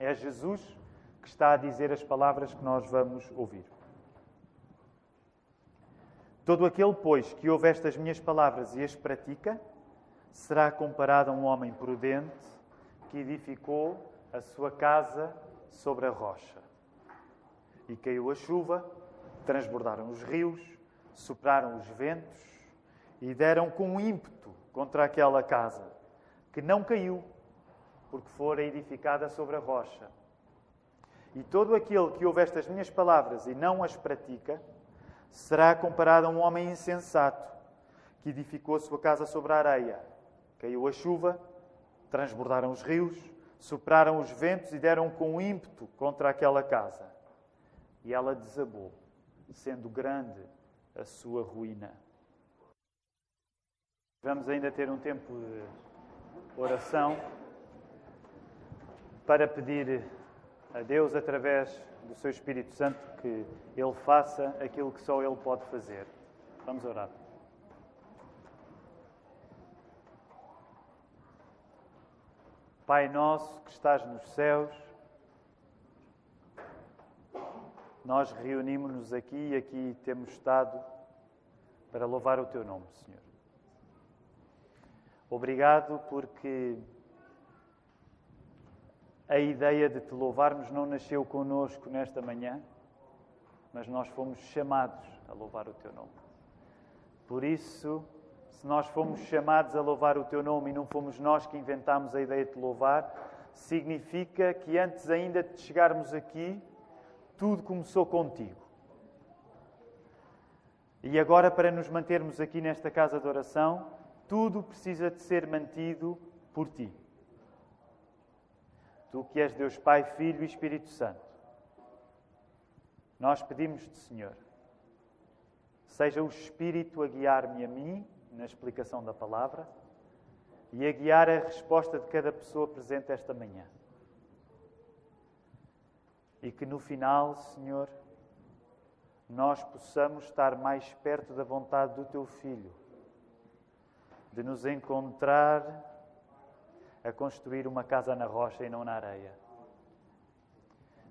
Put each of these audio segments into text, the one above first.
É Jesus que está a dizer as palavras que nós vamos ouvir. Todo aquele, pois, que ouve estas minhas palavras e as pratica, será comparado a um homem prudente que edificou a sua casa sobre a rocha. E caiu a chuva, transbordaram os rios, sopraram os ventos e deram com ímpeto contra aquela casa, que não caiu, porque fora edificada sobre a rocha. E todo aquele que ouve estas minhas palavras e não as pratica, será comparado a um homem insensato, que edificou a sua casa sobre a areia. Caiu a chuva, transbordaram os rios, sopraram os ventos e deram com ímpeto contra aquela casa. E ela desabou, sendo grande a sua ruína. Vamos ainda ter um tempo de oração para pedir a Deus, através do seu Espírito Santo, que Ele faça aquilo que só Ele pode fazer. Vamos orar. Pai nosso que estás nos céus, nós reunimos-nos aqui e aqui temos estado para louvar o Teu nome, Senhor. Obrigado porque a ideia de Te louvarmos não nasceu connosco nesta manhã, mas nós fomos chamados a louvar o Teu nome. Por isso, se nós fomos chamados a louvar o Teu nome e não fomos nós que inventámos a ideia de Te louvar, significa que antes ainda de chegarmos aqui, tudo começou contigo. E agora, para nos mantermos aqui nesta casa de oração, tudo precisa de ser mantido por Ti. Tu que és Deus Pai, Filho e Espírito Santo. Nós pedimos-te, Senhor, seja o Espírito a guiar-me a mim na explicação da palavra e a guiar a resposta de cada pessoa presente esta manhã. E que no final, Senhor, nós possamos estar mais perto da vontade do Teu Filho, de nos encontrar a construir uma casa na rocha e não na areia.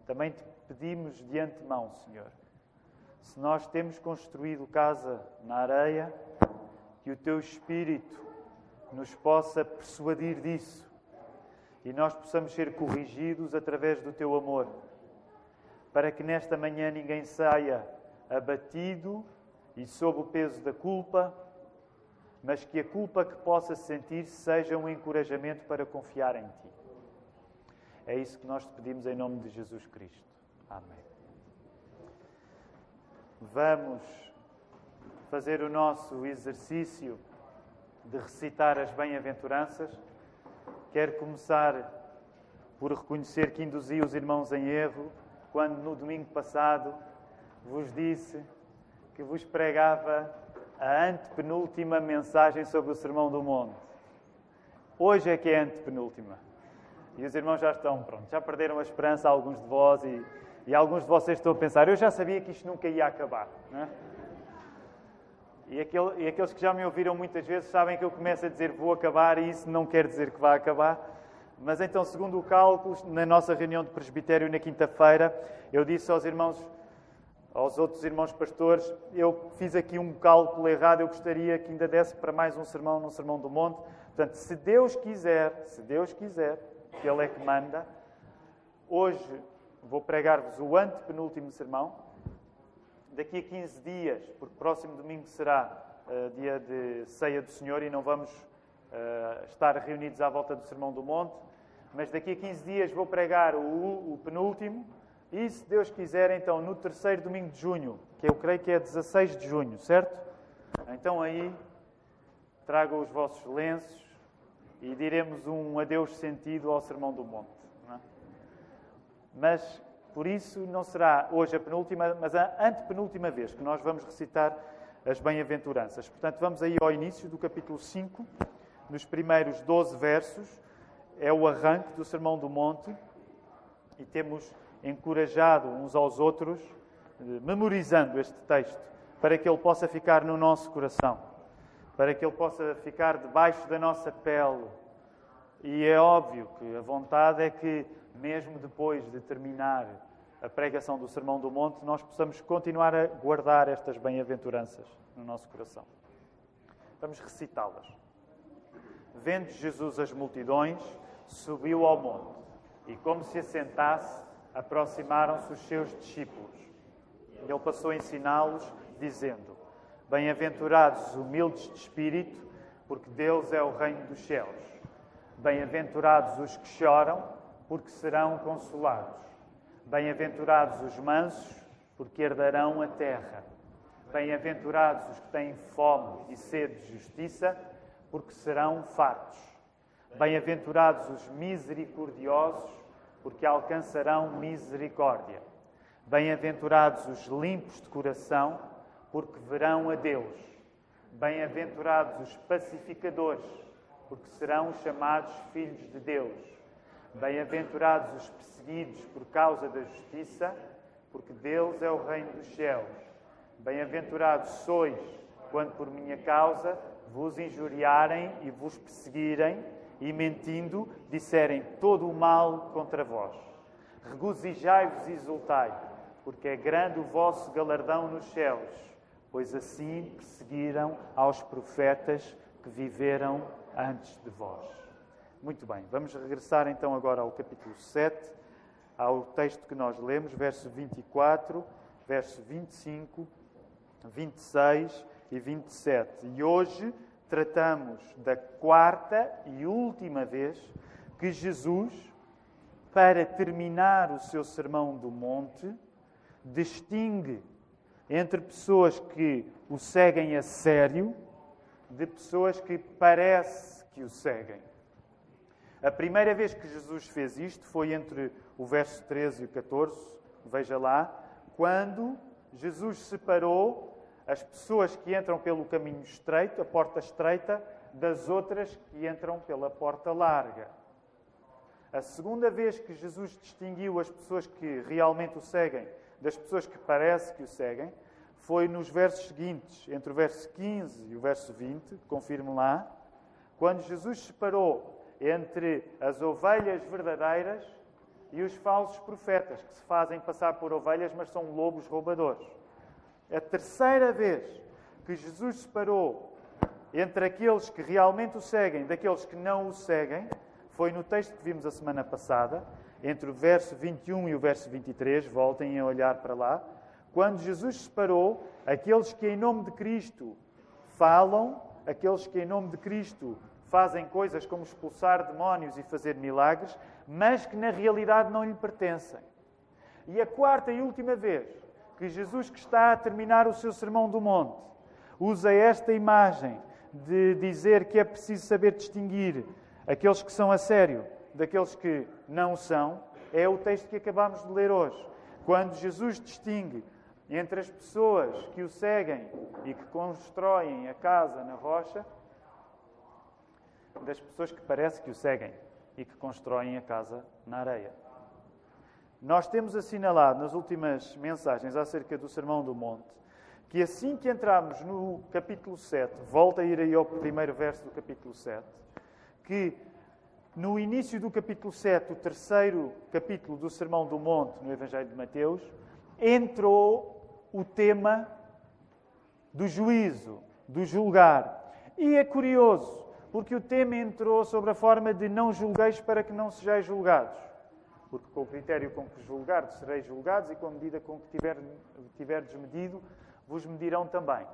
Também Te pedimos de antemão, Senhor, se nós temos construído casa na areia, que o Teu Espírito nos possa persuadir disso e nós possamos ser corrigidos através do Teu amor, para que nesta manhã ninguém saia abatido e sob o peso da culpa, mas que a culpa que possa sentir seja um encorajamento para confiar em Ti. É isso que nós Te pedimos em nome de Jesus Cristo. Amém. Vamos fazer o nosso exercício de recitar as bem-aventuranças. Quero começar por reconhecer que induzi os irmãos em erro quando no domingo passado vos disse que vos pregava a antepenúltima mensagem sobre o Sermão do Monte. Hoje é que é a antepenúltima. E os irmãos já estão prontos, já perderam a esperança, alguns de vós, e alguns de vocês estão a pensar, eu já sabia que isto nunca ia acabar. Não é? E aqueles que já me ouviram muitas vezes sabem que eu começo a dizer vou acabar e isso não quer dizer que vai acabar. Mas então, segundo o cálculo, na nossa reunião de presbitério na quinta-feira, eu disse aos irmãos, aos outros irmãos pastores, eu fiz aqui um cálculo errado, eu gostaria que ainda desse para mais um sermão no Sermão do Monte. Portanto, se Deus quiser, que Ele é que manda, hoje vou pregar-vos o antepenúltimo sermão. Daqui a 15 dias, porque próximo domingo será dia de Ceia do Senhor e não vamos estar reunidos à volta do Sermão do Monte, mas daqui a 15 dias vou pregar o penúltimo. E, se Deus quiser, então, no terceiro domingo de junho, que eu creio que é 16 de junho, certo? Então aí, tragam os vossos lenços e diremos um adeus sentido ao Sermão do Monte. Não é? Mas, por isso, não será hoje a penúltima, mas a antepenúltima vez que nós vamos recitar as bem-aventuranças. Portanto, vamos aí ao início do capítulo 5, nos primeiros 12 versos, é o arranque do Sermão do Monte, e temos encorajado uns aos outros, memorizando este texto, para que ele possa ficar no nosso coração, para que ele possa ficar debaixo da nossa pele. E é óbvio que a vontade é que mesmo depois de terminar a pregação do Sermão do Monte, nós possamos continuar a guardar estas bem-aventuranças no nosso coração. Vamos recitá-las. Vendo Jesus as multidões, subiu ao monte e, como se assentasse, aproximaram-se os seus discípulos. Ele passou a ensiná-los, dizendo: Bem-aventurados os humildes de espírito, porque deles é o reino dos céus. Bem-aventurados os que choram, porque serão consolados. Bem-aventurados os mansos, porque herdarão a terra. Bem-aventurados os que têm fome e sede de justiça, porque serão fartos. Bem-aventurados os misericordiosos, porque alcançarão misericórdia. Bem-aventurados os limpos de coração, porque verão a Deus. Bem-aventurados os pacificadores, porque serão chamados filhos de Deus. Bem-aventurados os perseguidos por causa da justiça, porque deles é o reino dos céus. Bem-aventurados sois, quando por minha causa vos injuriarem e vos perseguirem, e mentindo disserem todo o mal contra vós. Regozijai-vos e exultai, porque é grande o vosso galardão nos céus, pois assim perseguiram aos profetas que viveram antes de vós. Muito bem, vamos regressar então agora ao capítulo 7, ao texto que nós lemos, verso 24, verso 25, 26 e 27. E hoje tratamos da quarta e última vez que Jesus, para terminar o seu Sermão do Monte, distingue entre pessoas que o seguem a sério de pessoas que parece que o seguem. A primeira vez que Jesus fez isto foi entre o verso 13 e o 14, veja lá, quando Jesus separou as pessoas que entram pelo caminho estreito, a porta estreita, das outras que entram pela porta larga. A segunda vez que Jesus distinguiu as pessoas que realmente o seguem das pessoas que parece que o seguem, foi nos versos seguintes, entre o verso 15 e o verso 20, confirme lá, quando Jesus separou entre as ovelhas verdadeiras e os falsos profetas, que se fazem passar por ovelhas, mas são lobos roubadores. A terceira vez que Jesus separou entre aqueles que realmente o seguem daqueles que não o seguem, foi no texto que vimos a semana passada, entre o verso 21 e o verso 23, voltem a olhar para lá, quando Jesus separou aqueles que em nome de Cristo falam, aqueles que em nome de Cristo fazem coisas como expulsar demónios e fazer milagres, mas que na realidade não lhe pertencem. E a quarta e última vez que Jesus, que está a terminar o seu Sermão do Monte, usa esta imagem de dizer que é preciso saber distinguir aqueles que são a sério daqueles que não são, é o texto que acabámos de ler hoje. Quando Jesus distingue entre as pessoas que o seguem e que constroem a casa na rocha, das pessoas que parece que o seguem e que constroem a casa na areia. Nós temos assinalado nas últimas mensagens acerca do Sermão do Monte que assim que entramos no capítulo 7, volta a ir aí ao primeiro verso do capítulo 7, que no início do capítulo 7, o terceiro capítulo do Sermão do Monte no Evangelho de Mateus, entrou o tema do juízo, do julgar. E é curioso, porque o tema entrou sobre a forma de não julgueis para que não sejais julgados. Porque com o critério com que julgardes, sereis julgados, e com a medida com que tiverdes medido, vos medirão também.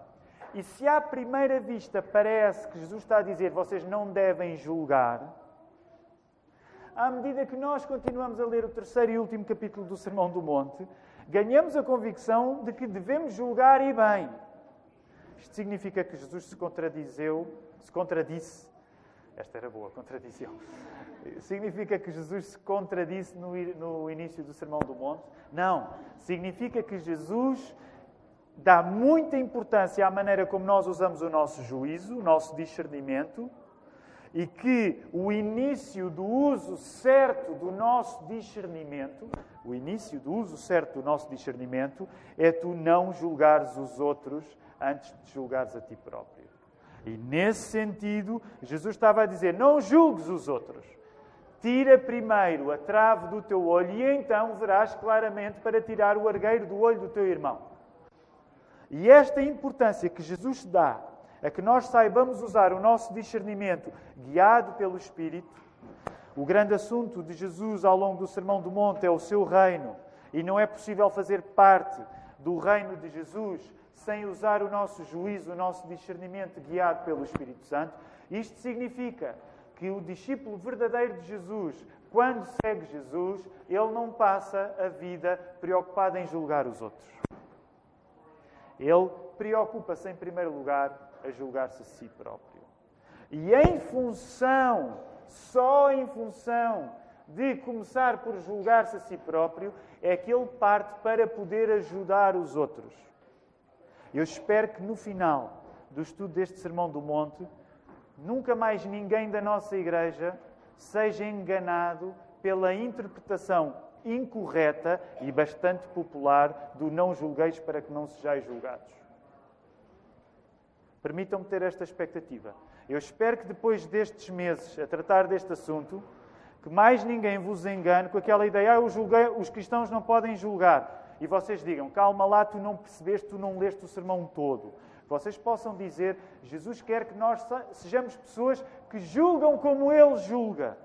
E se à primeira vista parece que Jesus está a dizer vocês não devem julgar, à medida que nós continuamos a ler o terceiro e último capítulo do Sermão do Monte, ganhamos a convicção de que devemos julgar e bem. Isto significa que Jesus se contradisse. Esta era boa, contradição. Significa que Jesus se contradisse no início do Sermão do Monte? Não. Significa que Jesus dá muita importância à maneira como nós usamos o nosso juízo, o nosso discernimento, e que o início do uso certo do nosso discernimento, é tu não julgares os outros antes de julgares a ti próprio. E nesse sentido, Jesus estava a dizer, não julgues os outros. Tira primeiro a trave do teu olho e então verás claramente para tirar o argueiro do olho do teu irmão. E esta importância que Jesus dá a que nós saibamos usar o nosso discernimento guiado pelo Espírito. O grande assunto de Jesus ao longo do Sermão do Monte é o seu reino. E não é possível fazer parte do reino de Jesus sem usar o nosso juízo, o nosso discernimento guiado pelo Espírito Santo. Isto significa que o discípulo verdadeiro de Jesus, quando segue Jesus, ele não passa a vida preocupado em julgar os outros. Ele preocupa-se, em primeiro lugar, a julgar-se a si próprio. E só em função de começar por julgar-se a si próprio, é que ele parte para poder ajudar os outros. Eu espero que no final do estudo deste Sermão do Monte, nunca mais ninguém da nossa igreja seja enganado pela interpretação incorreta e bastante popular do não julgueis para que não sejais julgados. Permitam-me ter esta expectativa. Eu espero que depois destes meses a tratar deste assunto, que mais ninguém vos engane com aquela ideia, os cristãos não podem julgar. E vocês digam, calma lá, tu não percebeste, tu não leste o sermão todo. Vocês possam dizer, Jesus quer que nós sejamos pessoas que julgam como Ele julga,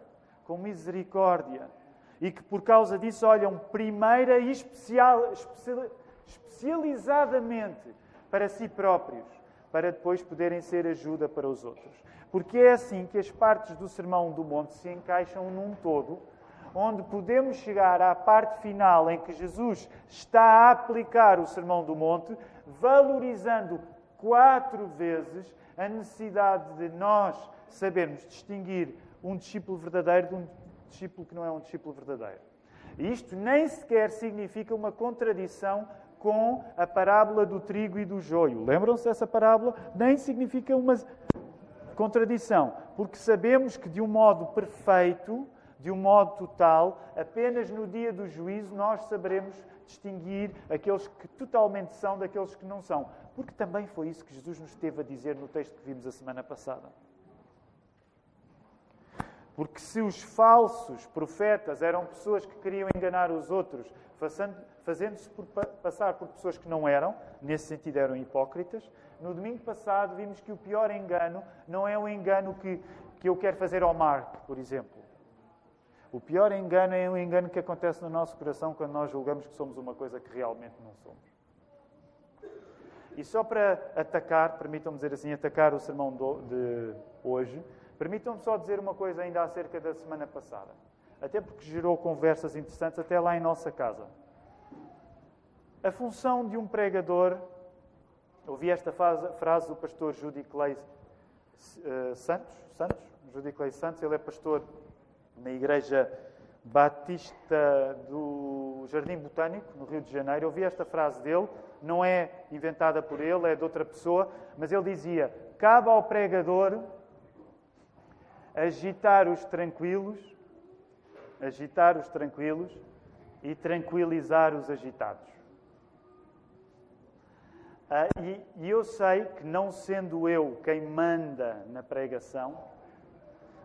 com misericórdia. E que por causa disso olham primeira e especializadamente para si próprios, para depois poderem ser ajuda para os outros. Porque é assim que as partes do Sermão do Monte se encaixam num todo, onde podemos chegar à parte final em que Jesus está a aplicar o Sermão do Monte, valorizando 4 vezes a necessidade de nós sabermos distinguir um discípulo verdadeiro de um discípulo que não é um discípulo verdadeiro. E isto nem sequer significa uma contradição com a parábola do trigo e do joio. Lembram-se dessa parábola? Nem significa uma contradição, porque sabemos que de um modo perfeito, de um modo total, apenas no dia do juízo nós saberemos distinguir aqueles que totalmente são daqueles que não são. Porque também foi isso que Jesus nos teve a dizer no texto que vimos a semana passada. Porque se os falsos profetas eram pessoas que queriam enganar os outros, fazendo-se passar por pessoas que não eram, nesse sentido eram hipócritas, no domingo passado vimos que o pior engano não é o engano que eu quero fazer ao Marco, por exemplo. O pior engano é o engano que acontece no nosso coração quando nós julgamos que somos uma coisa que realmente não somos. E só para atacar, permitam-me dizer assim, atacar o sermão de hoje, permitam-me só dizer uma coisa ainda acerca da semana passada. Até porque gerou conversas interessantes até lá em nossa casa. A função de um pregador, ouvi esta frase do pastor Judy Clay Judy Clay Santos, ele é pastor na Igreja Batista do Jardim Botânico, no Rio de Janeiro. Eu ouvi esta frase dele, não é inventada por ele, é de outra pessoa, mas ele dizia, cabe ao pregador agitar os tranquilos e tranquilizar os agitados. E eu sei que, não sendo eu quem manda na pregação,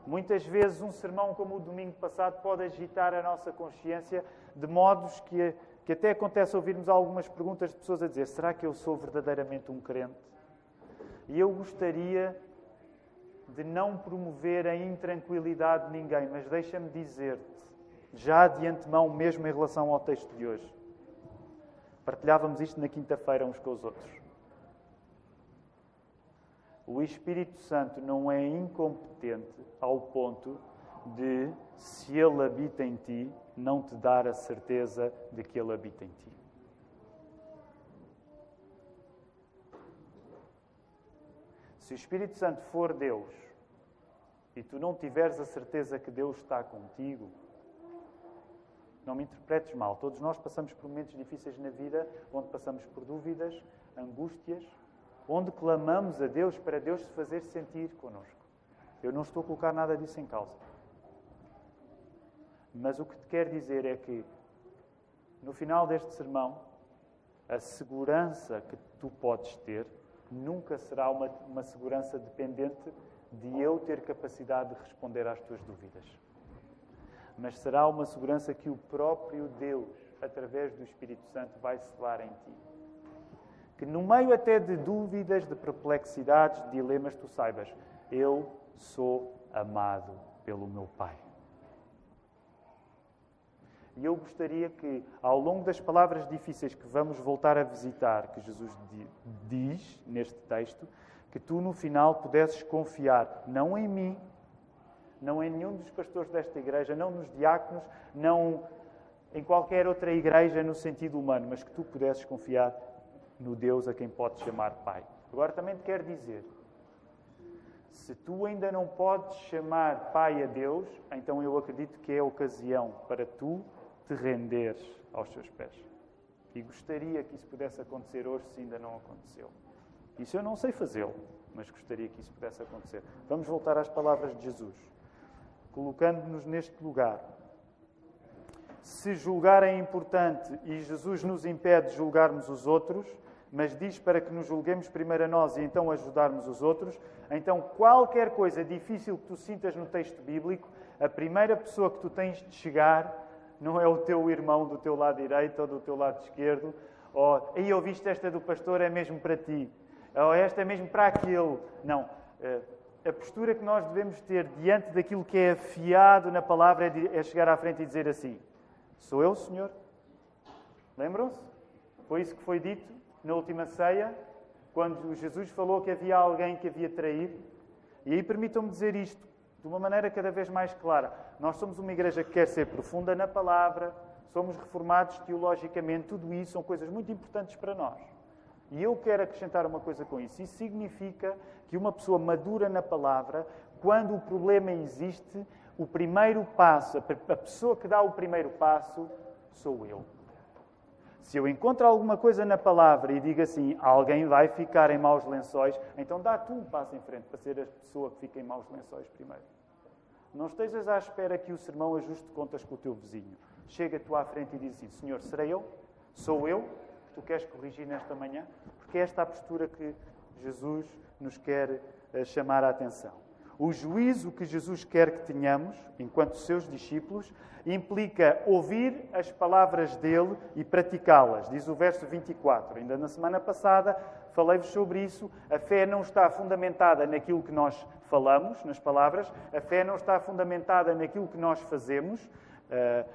muitas vezes um sermão como o domingo passado pode agitar a nossa consciência de modos que até acontece ouvirmos algumas perguntas de pessoas a dizer, será que eu sou verdadeiramente um crente? E eu gostaria de não promover a intranquilidade de ninguém, mas deixa-me dizer-te, já de antemão, mesmo em relação ao texto de hoje. Partilhávamos isto na quinta-feira uns com os outros. O Espírito Santo não é incompetente ao ponto de, se Ele habita em ti, não te dar a certeza de que Ele habita em ti. Se o Espírito Santo for Deus e tu não tiveres a certeza que Deus está contigo, não me interpretes mal. Todos nós passamos por momentos difíceis na vida, onde passamos por dúvidas, angústias, onde clamamos a Deus para Deus se fazer sentir connosco. Eu não estou a colocar nada disso em causa. Mas o que te quero dizer é que, no final deste sermão, a segurança que tu podes ter nunca será uma segurança dependente de eu ter capacidade de responder às tuas dúvidas. mas será uma segurança que o próprio Deus, através do Espírito Santo, vai selar em ti. Que no meio até de dúvidas, de perplexidades, de dilemas, tu saibas, eu sou amado pelo meu Pai. E eu gostaria que, ao longo das palavras difíceis que vamos voltar a visitar, que Jesus diz neste texto, que tu no final pudesses confiar, não em mim, não em nenhum dos pastores desta igreja, não nos diáconos, não em qualquer outra igreja no sentido humano, mas que tu pudesses confiar no Deus a quem podes chamar Pai. Agora também te quero dizer, se tu ainda não podes chamar Pai a Deus, então eu acredito que é a ocasião para tu te renderes aos seus pés. E gostaria que isso pudesse acontecer hoje, se ainda não aconteceu. Isso eu não sei fazê-lo, mas gostaria que isso pudesse acontecer. Vamos voltar às palavras de Jesus, colocando-nos neste lugar. Se julgar é importante e Jesus nos impede de julgarmos os outros, mas diz para que nos julguemos primeiro a nós e então ajudarmos os outros, então qualquer coisa difícil que tu sintas no texto bíblico, a primeira pessoa que tu tens de chegar não é o teu irmão do teu lado direito ou do teu lado esquerdo, ou "Ei, ouviste esta do pastor, é mesmo para ti", ou "Esta é mesmo para aquele". Não. A postura que nós devemos ter diante daquilo que é afiado na palavra é chegar à frente e dizer assim: "Sou eu, Senhor?" Lembram-se? Foi isso que foi dito na última ceia, quando Jesus falou que havia alguém que havia traído. E aí permitam-me dizer isto de uma maneira cada vez mais clara. Nós somos uma igreja que quer ser profunda na palavra, somos reformados teologicamente, tudo isso são coisas muito importantes para nós. E eu quero acrescentar uma coisa com isso. Isso significa que uma pessoa madura na palavra, quando o problema existe, o primeiro passo, a pessoa que dá o primeiro passo, sou eu. Se eu encontro alguma coisa na palavra e digo assim, alguém vai ficar em maus lençóis, então dá tu um passo em frente para ser a pessoa que fica em maus lençóis primeiro. Não estejas à espera que o sermão ajuste contas com o teu vizinho. Chega tu à frente e diz assim: "Senhor, serei eu? Sou eu que tu queres corrigir nesta manhã?" Porque é esta a postura que Jesus nos quer chamar a atenção. O juízo que Jesus quer que tenhamos, enquanto seus discípulos, implica ouvir as palavras dele e praticá-las. Diz o verso 24. Ainda na semana passada falei-vos sobre isso. A fé não está fundamentada naquilo que nós falamos, nas palavras. A fé não está fundamentada naquilo que nós fazemos,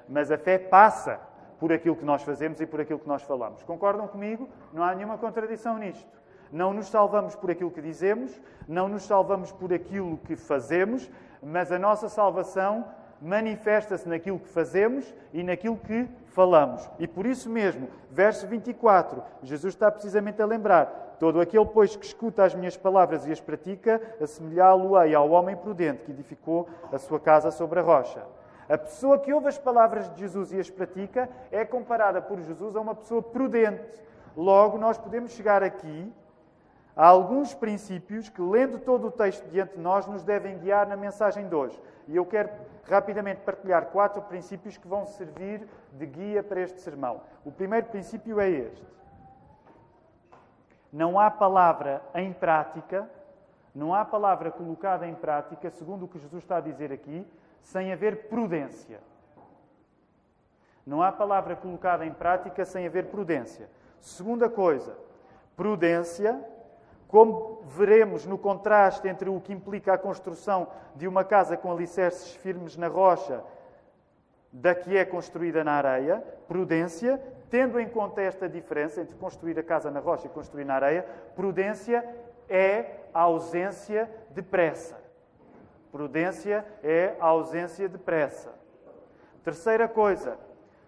mas a fé passa por aquilo que nós fazemos e por aquilo que nós falamos. Concordam comigo? Não há nenhuma contradição nisto. Não nos salvamos por aquilo que dizemos, não nos salvamos por aquilo que fazemos, mas a nossa salvação manifesta-se naquilo que fazemos e naquilo que falamos. E por isso mesmo, verso 24, Jesus está precisamente a lembrar: "Todo aquele, pois, que escuta as minhas palavras e as pratica, assemelhá-lo-ei ao homem prudente que edificou a sua casa sobre a rocha." A pessoa que ouve as palavras de Jesus e as pratica é comparada por Jesus a uma pessoa prudente. Logo, nós podemos chegar aqui há alguns princípios que, lendo todo o texto diante de nós, nos devem guiar na mensagem de hoje. E eu quero rapidamente partilhar 4 princípios que vão servir de guia para este sermão. O primeiro princípio é este: não há palavra em prática, não há palavra colocada em prática, segundo o que Jesus está a dizer aqui, sem haver prudência. Não há palavra colocada em prática sem haver prudência. Segunda coisa, prudência, como veremos no contraste entre o que implica a construção de uma casa com alicerces firmes na rocha da que é construída na areia, prudência, tendo em conta esta diferença entre construir a casa na rocha e construir na areia, prudência é a ausência de pressa. Prudência é a ausência de pressa. Terceira coisa,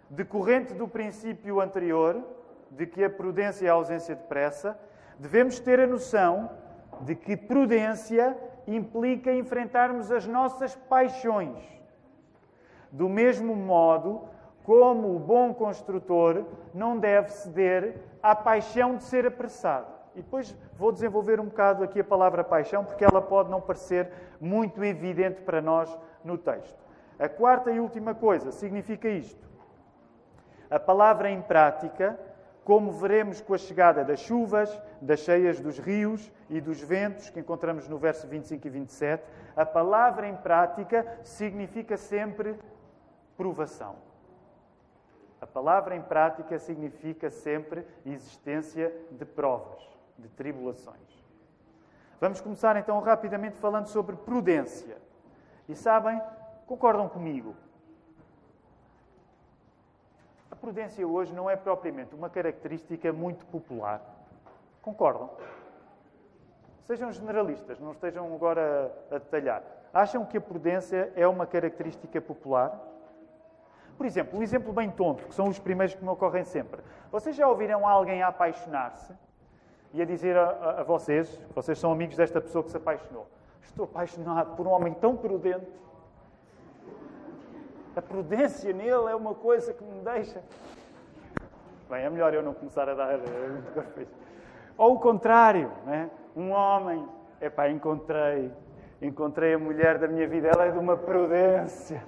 decorrente do princípio anterior, de que a prudência é a ausência de pressa, devemos ter a noção de que prudência implica enfrentarmos as nossas paixões. Do mesmo modo como o bom construtor não deve ceder à paixão de ser apressado. E depois vou desenvolver um bocado aqui a palavra paixão, porque ela pode não parecer muito evidente para nós no texto. A quarta e última coisa significa isto: a palavra em prática, como veremos com a chegada das chuvas, das cheias dos rios e dos ventos, que encontramos no verso 25 e 27, a palavra em prática significa sempre provação. A palavra em prática significa sempre existência de provas, de tribulações. Vamos começar então rapidamente falando sobre prudência. E sabem, concordam comigo? A prudência hoje não é propriamente uma característica muito popular. Concordam? Sejam generalistas, não estejam agora a detalhar. Acham que a prudência é uma característica popular? Por exemplo, um exemplo bem tonto, que são os primeiros que me ocorrem sempre. Vocês já ouviram alguém a apaixonar-se e a dizer a vocês são amigos desta pessoa que se apaixonou, estou apaixonado por um homem tão prudente. A prudência nele é uma coisa que me deixa... Bem, é melhor eu não começar a dar... Ou o contrário, né? Um homem... encontrei a mulher da minha vida, ela é de uma prudência.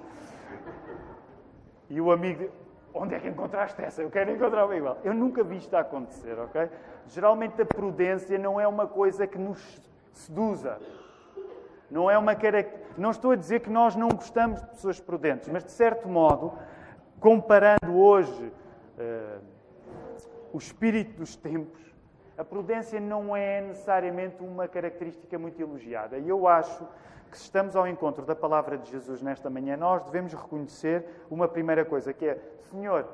E o amigo... Onde é que encontraste essa? Eu quero encontrar uma igual. Eu nunca vi isto acontecer, ok? Geralmente a prudência não é uma coisa que nos seduza. Não é uma característica... Não estou a dizer que nós não gostamos de pessoas prudentes, mas de certo modo, comparando hoje o espírito dos tempos, a prudência não é necessariamente uma característica muito elogiada. E eu acho que se estamos ao encontro da palavra de Jesus nesta manhã, nós devemos reconhecer uma primeira coisa, que é: Senhor,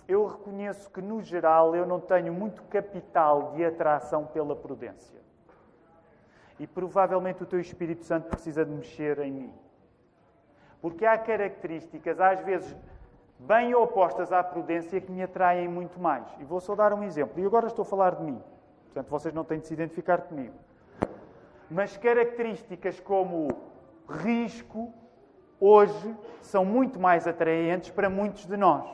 eu reconheço que no geral eu não tenho muito capital de atração pela prudência. E provavelmente o Teu Espírito Santo precisa de mexer em mim. Porque há características, às vezes, bem opostas à prudência que me atraem muito mais. E vou só dar um exemplo. E agora estou a falar de mim. Portanto, vocês não têm de se identificar comigo. Mas características como risco, hoje, são muito mais atraentes para muitos de nós.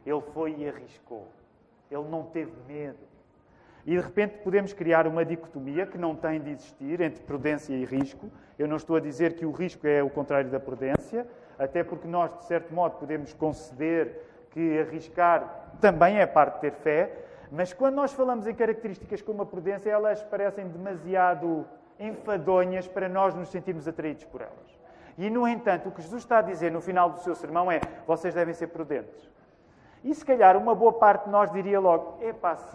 Ele foi e arriscou. Ele não teve medo. E, de repente, podemos criar uma dicotomia que não tem de existir entre prudência e risco. Eu não estou a dizer que o risco é o contrário da prudência, até porque nós, de certo modo, podemos conceder que arriscar também é parte de ter fé, mas quando nós falamos em características como a prudência, elas parecem demasiado enfadonhas para nós nos sentirmos atraídos por elas. E, no entanto, o que Jesus está a dizer no final do seu sermão é: vocês devem ser prudentes. E, se calhar, uma boa parte de nós diria logo: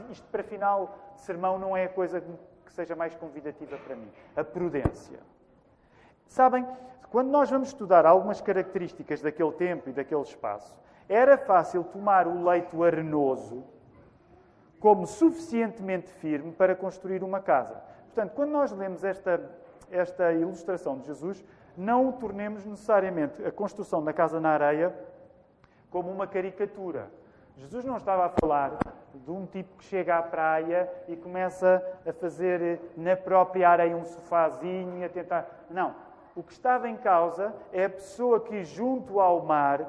isto para final de sermão não é a coisa que seja mais convidativa para mim. A prudência. Sabem, quando nós vamos estudar algumas características daquele tempo e daquele espaço, era fácil tomar o leito arenoso como suficientemente firme para construir uma casa. Portanto, quando nós lemos esta ilustração de Jesus, não o tornemos necessariamente a construção da casa na areia como uma caricatura. Jesus não estava a falar de um tipo que chega à praia e começa a fazer na própria areia um sofazinho e a tentar... Não. O que estava em causa é a pessoa que, junto ao mar,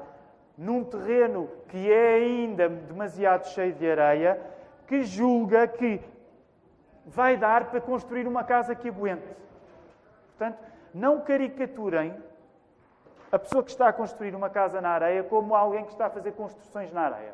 num terreno que é ainda demasiado cheio de areia, que julga que vai dar para construir uma casa que aguente. Portanto, não caricaturem a pessoa que está a construir uma casa na areia como alguém que está a fazer construções na areia.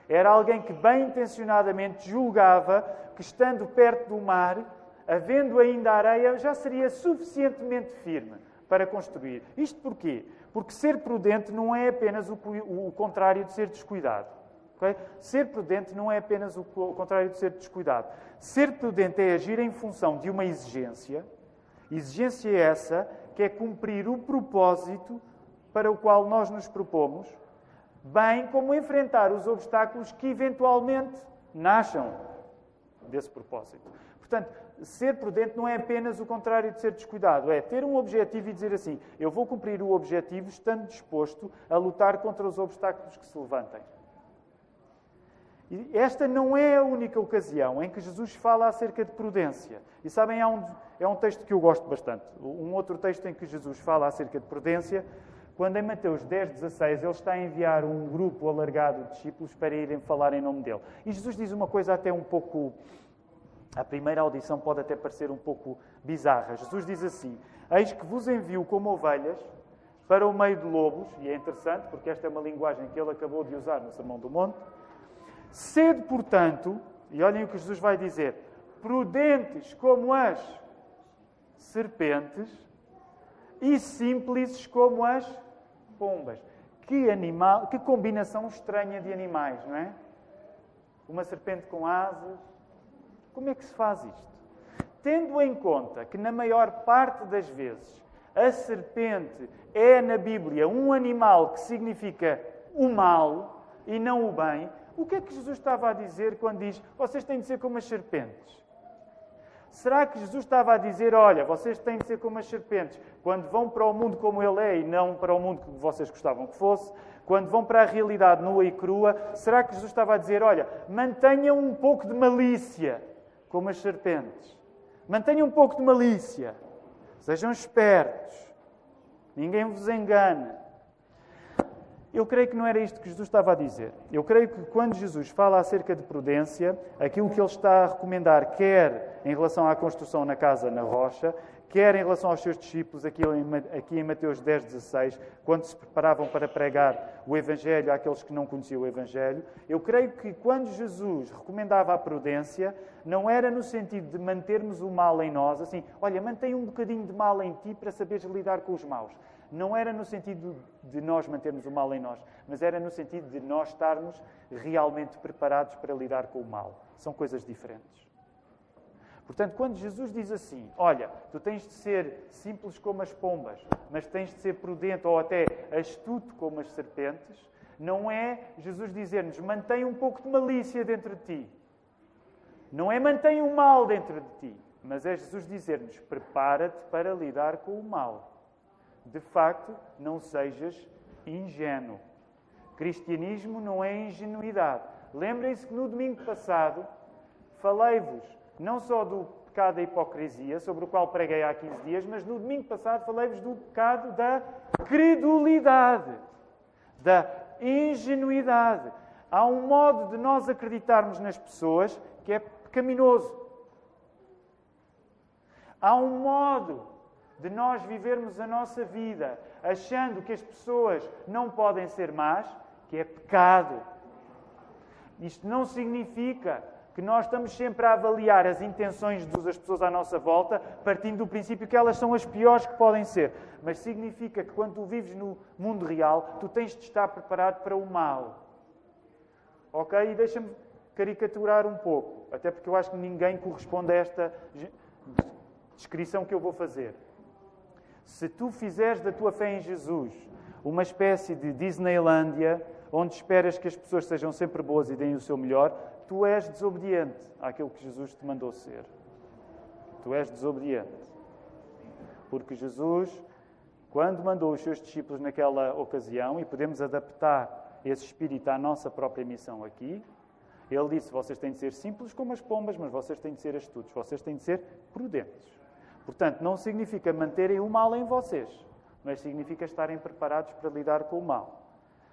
Era alguém que bem intencionadamente julgava que, estando perto do mar, havendo ainda areia, já seria suficientemente firme para construir. Isto porquê? Porque ser prudente não é apenas o contrário de ser descuidado. Okay? Ser prudente não é apenas o contrário de ser descuidado. Ser prudente é agir em função de uma exigência. Exigência essa que é cumprir o propósito para o qual nós nos propomos, bem como enfrentar os obstáculos que eventualmente nasçam desse propósito. Portanto, ser prudente não é apenas o contrário de ser descuidado. É ter um objetivo e dizer assim: eu vou cumprir o objetivo estando disposto a lutar contra os obstáculos que se levantem. E esta não é a única ocasião em que Jesus fala acerca de prudência. E sabem, é um texto que eu gosto bastante. Um outro texto em que Jesus fala acerca de prudência, quando em Mateus 10:16 ele está a enviar um grupo alargado de discípulos para irem falar em nome dele. E Jesus diz uma coisa até um pouco... A primeira audição pode até parecer um pouco bizarra. Jesus diz assim: eis que vos envio como ovelhas para o meio de lobos. E é interessante, porque esta é uma linguagem que ele acabou de usar no Sermão do Monte. Sede, portanto, e olhem o que Jesus vai dizer, prudentes como as serpentes e simples como as pombas. que combinação estranha de animais, não é? Uma serpente com asas. Como é que se faz isto? Tendo em conta que, na maior parte das vezes, a serpente é, na Bíblia, um animal que significa o mal e não o bem, o que é que Jesus estava a dizer quando diz vocês têm de ser como as serpentes? Será que Jesus estava a dizer, olha, vocês têm de ser como as serpentes quando vão para o mundo como ele é e não para o mundo que vocês gostavam que fosse? Quando vão para a realidade nua e crua, será que Jesus estava a dizer, olha, mantenham um pouco de malícia como as serpentes? Mantenham um pouco de malícia. Sejam espertos. Ninguém vos engane. Eu creio que não era isto que Jesus estava a dizer. Eu creio que quando Jesus fala acerca de prudência, aquilo que ele está a recomendar, quer em relação à construção na casa na rocha, quer em relação aos seus discípulos, aqui em Mateus 10:16, quando se preparavam para pregar o Evangelho àqueles que não conheciam o Evangelho, eu creio que quando Jesus recomendava a prudência, não era no sentido de mantermos o mal em nós, assim, olha, mantém um bocadinho de mal em ti para saberes lidar com os maus. Não era no sentido de nós mantermos o mal em nós, mas era no sentido de nós estarmos realmente preparados para lidar com o mal. São coisas diferentes. Portanto, quando Jesus diz assim, olha, tu tens de ser simples como as pombas, mas tens de ser prudente ou até astuto como as serpentes, não é Jesus dizer-nos, mantém um pouco de malícia dentro de ti. Não é mantém o mal dentro de ti, mas é Jesus dizer-nos, prepara-te para lidar com o mal. De facto, não sejas ingênuo. Cristianismo não é ingenuidade. Lembrem-se que no domingo passado falei-vos não só do pecado da hipocrisia, sobre o qual preguei há 15 dias, mas no domingo passado falei-vos do pecado da credulidade, da ingenuidade. Há um modo de nós acreditarmos nas pessoas que é pecaminoso. Há um modo de nós vivermos a nossa vida achando que as pessoas não podem ser más, que é pecado. Isto não significa que nós estamos sempre a avaliar as intenções das pessoas à nossa volta, partindo do princípio que elas são as piores que podem ser. Mas significa que quando tu vives no mundo real, tu tens de estar preparado para o mal. Ok? E deixa-me caricaturar um pouco, até porque eu acho que ninguém corresponde a esta descrição que eu vou fazer. Se tu fizeres da tua fé em Jesus uma espécie de Disneylândia, onde esperas que as pessoas sejam sempre boas e deem o seu melhor, tu és desobediente àquilo que Jesus te mandou ser. Tu és desobediente. Porque Jesus, quando mandou os seus discípulos naquela ocasião, e podemos adaptar esse espírito à nossa própria missão aqui, ele disse, vocês têm de ser simples como as pombas, mas vocês têm de ser astutos, vocês têm de ser prudentes. Portanto, não significa manterem o mal em vocês, mas significa estarem preparados para lidar com o mal.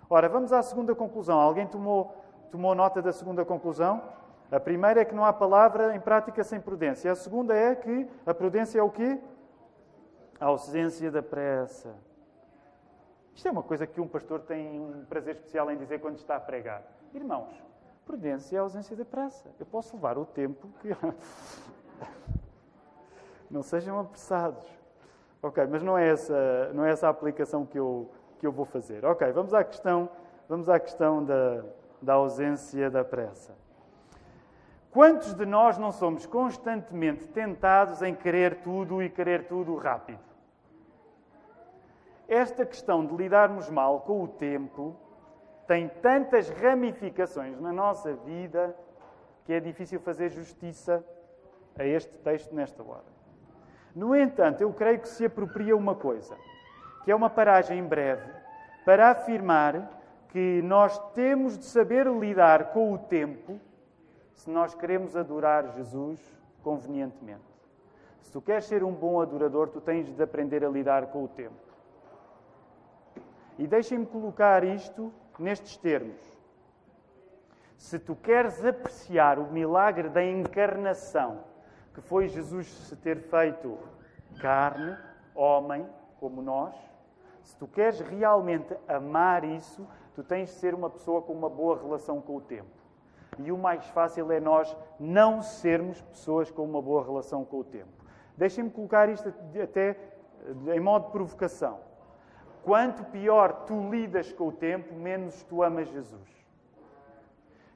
Ora, vamos à segunda conclusão. Alguém tomou nota da segunda conclusão? A primeira é que não há palavra em prática sem prudência. A segunda é que a prudência é o quê? A ausência da pressa. Isto é uma coisa que um pastor tem um prazer especial em dizer quando está a pregar. Irmãos, prudência é a ausência da pressa. Eu posso levar o tempo que... Não sejam apressados. Ok, mas não é essa a aplicação que eu vou fazer. Ok, vamos à questão da ausência da pressa. Quantos de nós não somos constantemente tentados em querer tudo e querer tudo rápido? Esta questão de lidarmos mal com o tempo tem tantas ramificações na nossa vida que é difícil fazer justiça a este texto nesta hora. No entanto, eu creio que se apropria uma coisa, que é uma paragem breve, para afirmar que nós temos de saber lidar com o tempo se nós queremos adorar Jesus convenientemente. Se tu queres ser um bom adorador, tu tens de aprender a lidar com o tempo. E deixem-me colocar isto nestes termos. Se tu queres apreciar o milagre da encarnação, que foi Jesus se ter feito carne, homem, como nós, se tu queres realmente amar isso, tu tens de ser uma pessoa com uma boa relação com o tempo. E o mais fácil é nós não sermos pessoas com uma boa relação com o tempo. Deixem-me colocar isto até em modo de provocação. Quanto pior tu lidas com o tempo, menos tu amas Jesus.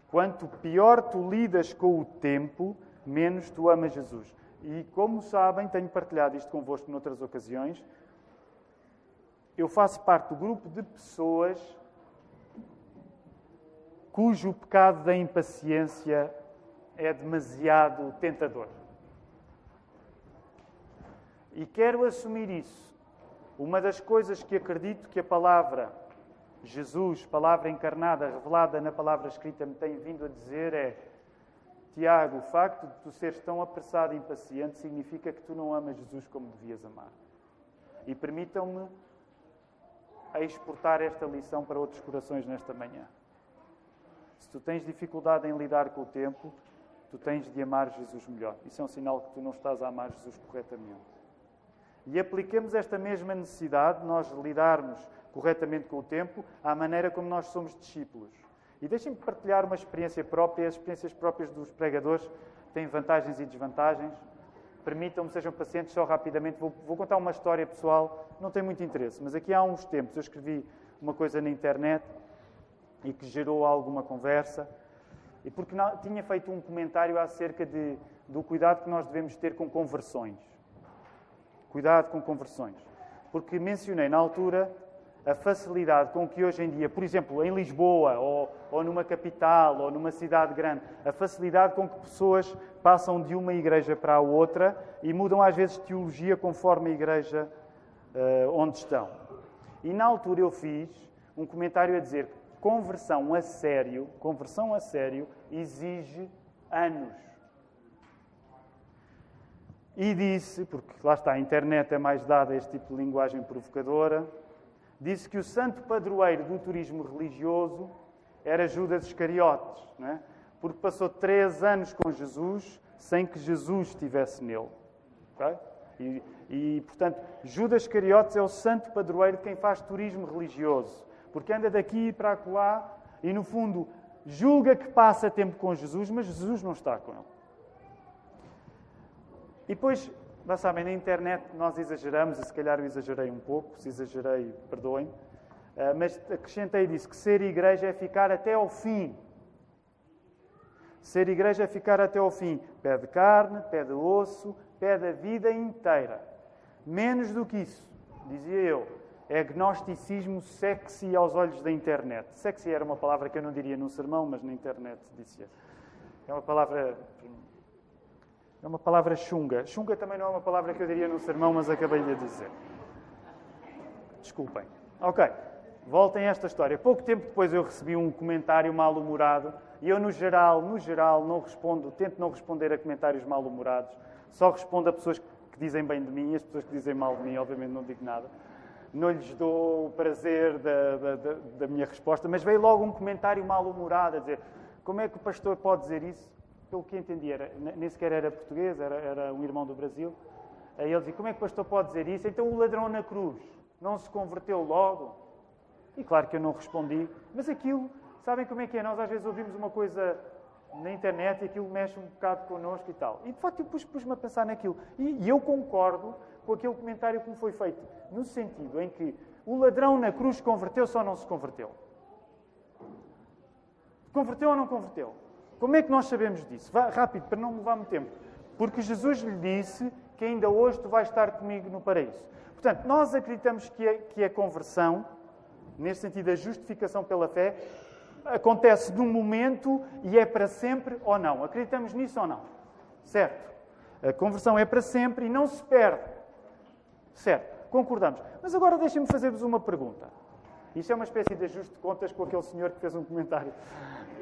Quanto pior tu lidas com o tempo, menos tu amas Jesus. E como sabem, tenho partilhado isto convosco noutras ocasiões, eu faço parte do grupo de pessoas cujo pecado da impaciência é demasiado tentador. E quero assumir isso. Uma das coisas que acredito que a palavra Jesus, palavra encarnada, revelada na palavra escrita, me tem vindo a dizer é: Tiago, o facto de tu seres tão apressado e impaciente significa que tu não amas Jesus como devias amar. E permitam-me exportar esta lição para outros corações nesta manhã. Se tu tens dificuldade em lidar com o tempo, tu tens de amar Jesus melhor. Isso é um sinal que tu não estás a amar Jesus corretamente. E apliquemos esta mesma necessidade de nós lidarmos corretamente com o tempo à maneira como nós somos discípulos. E deixem-me partilhar uma experiência própria. As experiências próprias dos pregadores têm vantagens e desvantagens. Permitam-me, sejam pacientes, só rapidamente. Vou contar uma história pessoal, não tem muito interesse, mas aqui há uns tempos eu escrevi uma coisa na internet e que gerou alguma conversa, e porque tinha feito um comentário acerca do cuidado que nós devemos ter com conversões. Cuidado com conversões. Porque mencionei na altura a facilidade com que hoje em dia, por exemplo, em Lisboa, ou numa capital, ou numa cidade grande, a facilidade com que pessoas passam de uma igreja para a outra e mudam às vezes teologia conforme a igreja onde estão. E na altura eu fiz um comentário a dizer que conversão a sério exige anos. E disse, porque lá está, a internet é mais dada a este tipo de linguagem provocadora, disse que o santo padroeiro do turismo religioso era Judas Iscariotes, não é? Porque passou 3 anos com Jesus sem que Jesus estivesse nele. Okay? E, portanto, Judas Iscariotes é o santo padroeiro de quem faz turismo religioso. Porque anda daqui para acolá e, no fundo, julga que passa tempo com Jesus, mas Jesus não está com ele. E depois, já sabem, na internet nós exageramos, e se calhar eu exagerei um pouco, se exagerei, perdoem, mas acrescentei disso, que ser igreja é ficar até ao fim. Ser igreja é ficar até ao fim. Pede carne, pede osso, pede a vida inteira. Menos do que isso, dizia eu, é agnosticismo sexy aos olhos da internet. Sexy era uma palavra que eu não diria num sermão, mas na internet dizia. É uma palavra chunga. Chunga também não é uma palavra que eu diria num sermão, mas acabei de dizer. Desculpem. Ok, voltem a esta história. Pouco tempo depois eu recebi um comentário mal-humorado e eu, no geral, não respondo, tento não responder a comentários mal-humorados. Só respondo a pessoas que dizem bem de mim, e as pessoas que dizem mal de mim, obviamente, não digo nada. Não lhes dou o prazer da minha resposta, mas veio logo um comentário mal-humorado a dizer: como é que o pastor pode dizer isso? Pelo que entendi, nem sequer era português, era um irmão do Brasil. Aí ele dizia: como é que o pastor pode dizer isso? Então o ladrão na cruz não se converteu logo? E claro que eu não respondi, mas aquilo, sabem como é que é? Nós às vezes ouvimos uma coisa na internet e aquilo mexe um bocado connosco e tal. E de facto eu pus-me a pensar naquilo. E eu concordo com aquele comentário que me foi feito, no sentido em que o ladrão na cruz converteu-se ou não se converteu? Converteu ou não converteu? Como é que nós sabemos disso? Vá rápido, para não levar muito tempo. Porque Jesus lhe disse que ainda hoje tu vais estar comigo no paraíso. Portanto, nós acreditamos que a conversão, neste sentido a justificação pela fé, acontece num momento e é para sempre ou não. Acreditamos nisso ou não? Certo. A conversão é para sempre e não se perde. Certo. Concordamos. Mas agora deixem-me fazer-vos uma pergunta. Isto é uma espécie de ajuste de contas com aquele senhor que fez um comentário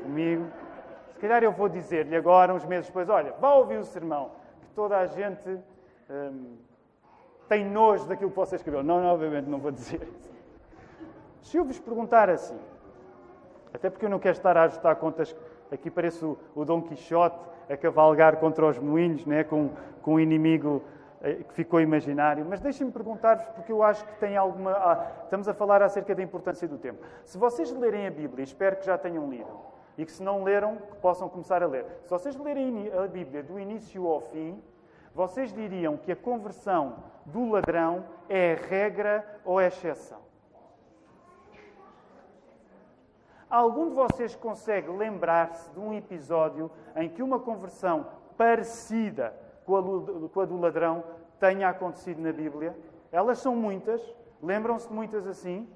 comigo. Se calhar eu vou dizer-lhe agora, uns meses depois: olha, vá ouvir o sermão, que toda a gente tem nojo daquilo que você escreveu. Não, obviamente não vou dizer isso. Se eu vos perguntar assim, até porque eu não quero estar a ajustar contas, aqui parece o Dom Quixote a cavalgar contra os moinhos, né, com um inimigo que ficou imaginário, mas deixem-me perguntar-vos, porque eu acho que tem alguma... estamos a falar acerca da importância do tempo. Se vocês lerem a Bíblia, espero que já tenham lido, e que se não leram, que possam começar a ler. Se vocês lerem a Bíblia do início ao fim, vocês diriam que a conversão do ladrão é regra ou é exceção? Algum de vocês consegue lembrar-se de um episódio em que uma conversão parecida com a do ladrão tenha acontecido na Bíblia? Elas são muitas. Lembram-se de muitas assim?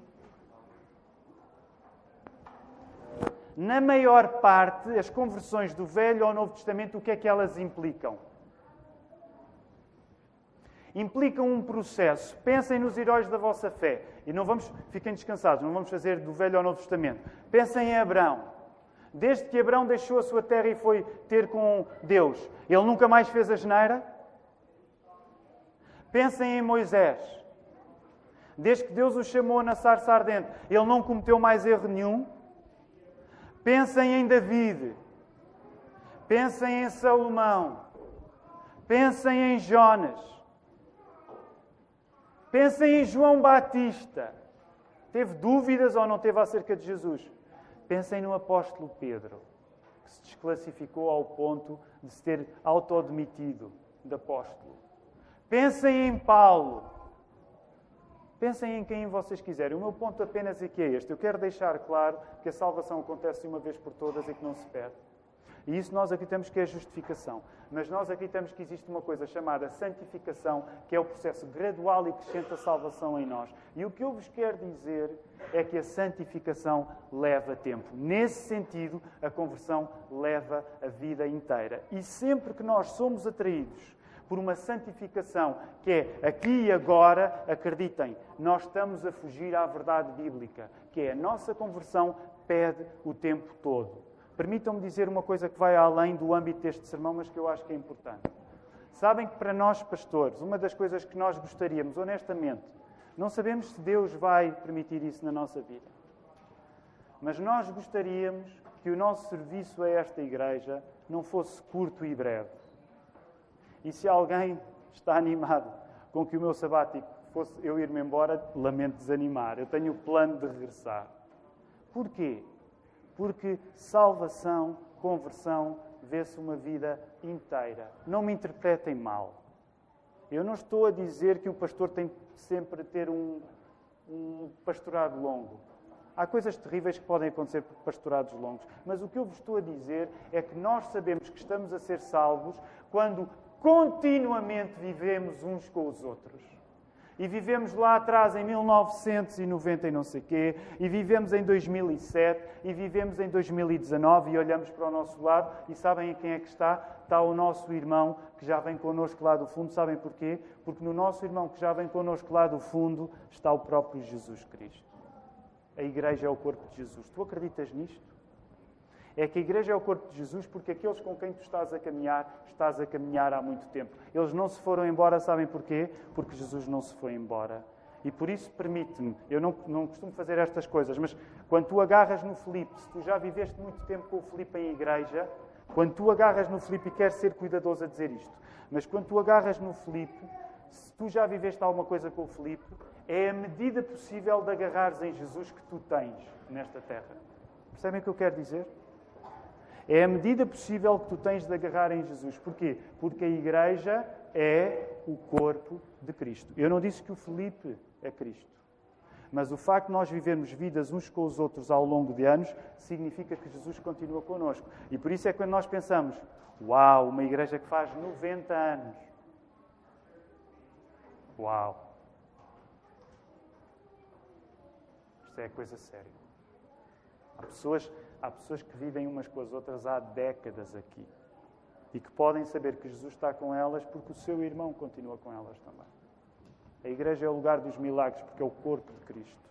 Na maior parte, as conversões do Velho ao Novo Testamento, o que é que elas implicam? Implicam um processo. Pensem nos heróis da vossa fé. E fiquem descansados, não vamos fazer do Velho ao Novo Testamento. Pensem em Abraão. Desde que Abraão deixou a sua terra e foi ter com Deus, ele nunca mais fez a asneira? Pensem em Moisés. Desde que Deus o chamou na sarça ardente, ele não cometeu mais erro nenhum? Pensem em David. Pensem em Salomão. Pensem em Jonas. Pensem em João Batista. Teve dúvidas ou não teve acerca de Jesus? Pensem no apóstolo Pedro, que se desclassificou ao ponto de se ter autodemitido de apóstolo. Pensem em Paulo. Pensem em quem vocês quiserem. O meu ponto apenas aqui é este. Eu quero deixar claro que a salvação acontece de uma vez por todas e que não se perde. E isso nós acreditamos que é justificação. Mas nós acreditamos que existe uma coisa chamada santificação, que é o processo gradual e crescente da salvação em nós. E o que eu vos quero dizer é que a santificação leva tempo. Nesse sentido, a conversão leva a vida inteira. E sempre que nós somos atraídos por uma santificação que é aqui e agora, acreditem, nós estamos a fugir à verdade bíblica, que é a nossa conversão pede o tempo todo. Permitam-me dizer uma coisa que vai além do âmbito deste sermão, mas que eu acho que é importante. Sabem que para nós, pastores, uma das coisas que nós gostaríamos, honestamente, não sabemos se Deus vai permitir isso na nossa vida, mas nós gostaríamos que o nosso serviço a esta igreja não fosse curto e breve. E se alguém está animado com que o meu sabático fosse eu ir-me embora, lamento desanimar. Eu tenho o plano de regressar. Porquê? Porque salvação, conversão, vê-se uma vida inteira. Não me interpretem mal. Eu não estou a dizer que o pastor tem sempre de ter um pastorado longo. Há coisas terríveis que podem acontecer por pastorados longos. Mas o que eu vos estou a dizer é que nós sabemos que estamos a ser salvos quando continuamente vivemos uns com os outros. E vivemos lá atrás em 1990 e não sei quê, e vivemos em 2007, e vivemos em 2019 e olhamos para o nosso lado e sabem em quem é que está? Está o nosso irmão que já vem connosco lá do fundo. Sabem porquê? Porque no nosso irmão que já vem connosco lá do fundo está o próprio Jesus Cristo. A igreja é o corpo de Jesus. Tu acreditas nisto? É que a igreja é o corpo de Jesus porque aqueles com quem tu estás a caminhar há muito tempo. Eles não se foram embora, sabem porquê? Porque Jesus não se foi embora. E por isso, permite-me, eu não costumo fazer estas coisas, mas quando tu agarras no Filipe, se tu já viveste muito tempo com o Filipe em igreja, quando tu agarras no Filipe, e quero ser cuidadoso a dizer isto, mas quando tu agarras no Filipe, se tu já viveste alguma coisa com o Filipe, é a medida possível de agarrares em Jesus que tu tens nesta terra. Percebem o que eu quero dizer? É a medida possível que tu tens de agarrar em Jesus. Porquê? Porque a igreja é o corpo de Cristo. Eu não disse que o Filipe é Cristo. Mas o facto de nós vivermos vidas uns com os outros ao longo de anos significa que Jesus continua connosco. E por isso é que quando nós pensamos, uau, uma igreja que faz 90 anos. Uau. Isto é coisa séria. Há pessoas que vivem umas com as outras há décadas aqui e que podem saber que Jesus está com elas porque o seu irmão continua com elas também. A igreja é o lugar dos milagres porque é o corpo de Cristo.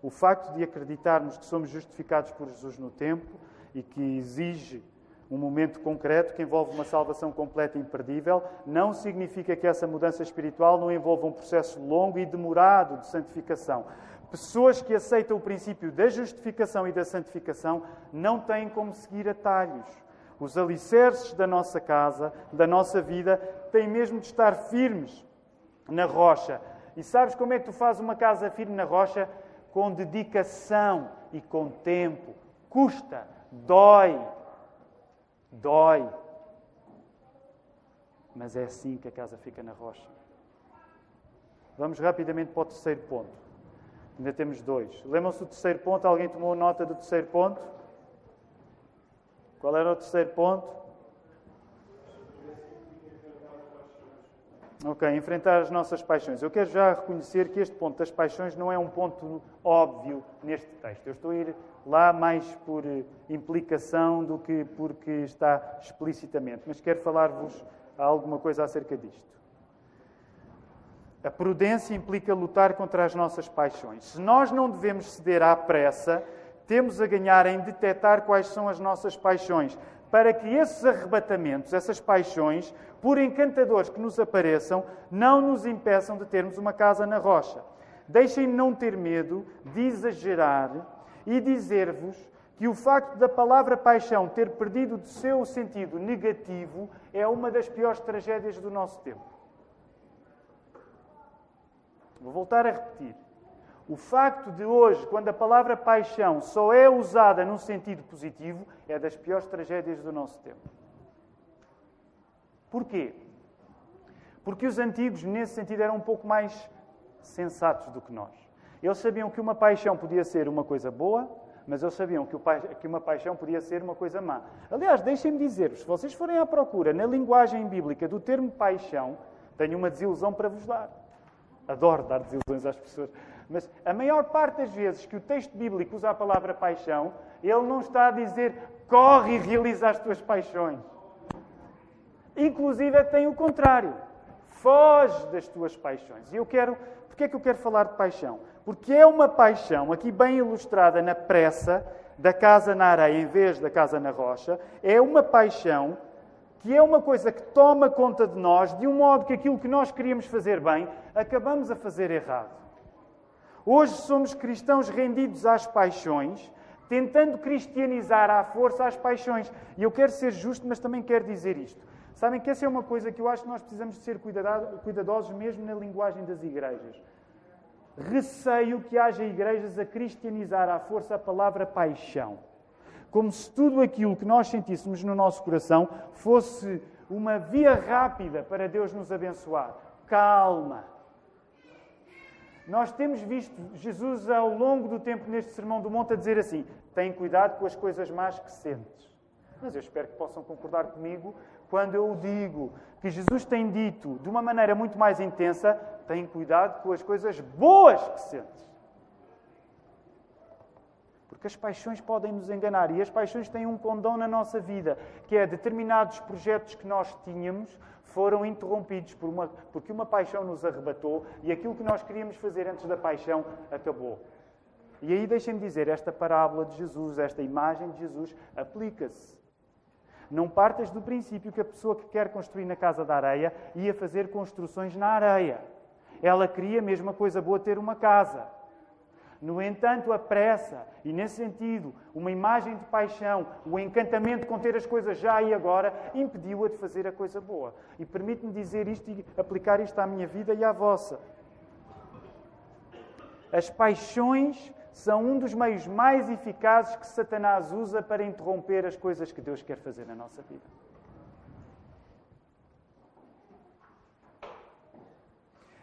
O facto de acreditarmos que somos justificados por Jesus no tempo e que exige um momento concreto que envolve uma salvação completa e imperdível, não significa que essa mudança espiritual não envolva um processo longo e demorado de santificação. Pessoas que aceitam o princípio da justificação e da santificação não têm como seguir atalhos. Os alicerces da nossa casa, da nossa vida, têm mesmo de estar firmes na rocha. E sabes como é que tu fazes uma casa firme na rocha? Com dedicação e com tempo. Custa, dói. Dói. Mas é assim que a casa fica na rocha. Vamos rapidamente para o terceiro ponto. Ainda temos 2. Lembram-se do terceiro ponto? Alguém tomou nota do terceiro ponto? Qual era o terceiro ponto? Ok, enfrentar as nossas paixões. Eu quero já reconhecer que este ponto das paixões não é um ponto óbvio neste texto. Eu estou a ir lá mais por implicação do que porque está explicitamente. Mas quero falar-vos alguma coisa acerca disto. A prudência implica lutar contra as nossas paixões. Se nós não devemos ceder à pressa, temos a ganhar em detectar quais são as nossas paixões, para que esses arrebatamentos, essas paixões, por encantadores que nos apareçam, não nos impeçam de termos uma casa na rocha. Deixem-me não ter medo de exagerar e dizer-vos que o facto da palavra paixão ter perdido o seu sentido negativo é uma das piores tragédias do nosso tempo. Vou voltar a repetir. O facto de hoje, quando a palavra paixão só é usada num sentido positivo, é das piores tragédias do nosso tempo. Porquê? Porque os antigos, nesse sentido, eram um pouco mais sensatos do que nós. Eles sabiam que uma paixão podia ser uma coisa boa, mas eles sabiam que uma paixão podia ser uma coisa má. Aliás, deixem-me dizer-vos, se vocês forem à procura na linguagem bíblica do termo paixão, tenho uma desilusão para vos dar. Adoro dar desilusões às pessoas. Mas a maior parte das vezes que o texto bíblico usa a palavra paixão, ele não está a dizer corre e realiza as tuas paixões. Inclusive tem o contrário. Foge das tuas paixões. E porquê é que eu quero falar de paixão? Porque é uma paixão, aqui bem ilustrada na pressa, da casa na areia em vez da casa na rocha, é uma paixão que é uma coisa que toma conta de nós, de um modo que aquilo que nós queríamos fazer bem, acabamos a fazer errado. Hoje somos cristãos rendidos às paixões, tentando cristianizar à força as paixões. E eu quero ser justo, mas também quero dizer isto. Sabem que essa é uma coisa que eu acho que nós precisamos de ser cuidadosos mesmo na linguagem das igrejas. Receio que haja igrejas a cristianizar à força a palavra paixão. Como se tudo aquilo que nós sentíssemos no nosso coração fosse uma via rápida para Deus nos abençoar. Calma. Nós temos visto Jesus ao longo do tempo neste Sermão do Monte a dizer assim: tem cuidado com as coisas más que sentes. Mas eu espero que possam concordar comigo quando eu digo que Jesus tem dito de uma maneira muito mais intensa: tem cuidado com as coisas boas que sentes. Porque as paixões podem nos enganar e as paixões têm um condão na nossa vida, que é determinados projetos que nós tínhamos foram interrompidos porque uma paixão nos arrebatou e aquilo que nós queríamos fazer antes da paixão acabou. E aí deixem-me dizer, esta parábola de Jesus, esta imagem de Jesus, aplica-se. Não partas do princípio que a pessoa que quer construir na casa da areia ia fazer construções na areia. Ela queria, mesmo a coisa boa, ter uma casa. No entanto, a pressa, e nesse sentido, uma imagem de paixão, o encantamento com ter as coisas já e agora, impediu-a de fazer a coisa boa. E permite-me dizer isto e aplicar isto à minha vida e à vossa. As paixões são um dos meios mais eficazes que Satanás usa para interromper as coisas que Deus quer fazer na nossa vida.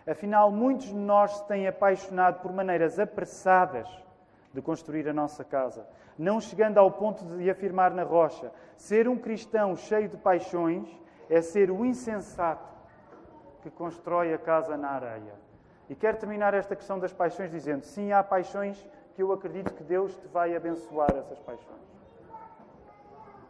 Afinal, muitos de nós se têm apaixonado por maneiras apressadas de construir a nossa casa, não chegando ao ponto de afirmar na rocha. Ser um cristão cheio de paixões é ser o insensato que constrói a casa na areia. E quero terminar esta questão das paixões dizendo, sim, há paixões que eu acredito que Deus te vai abençoar essas paixões.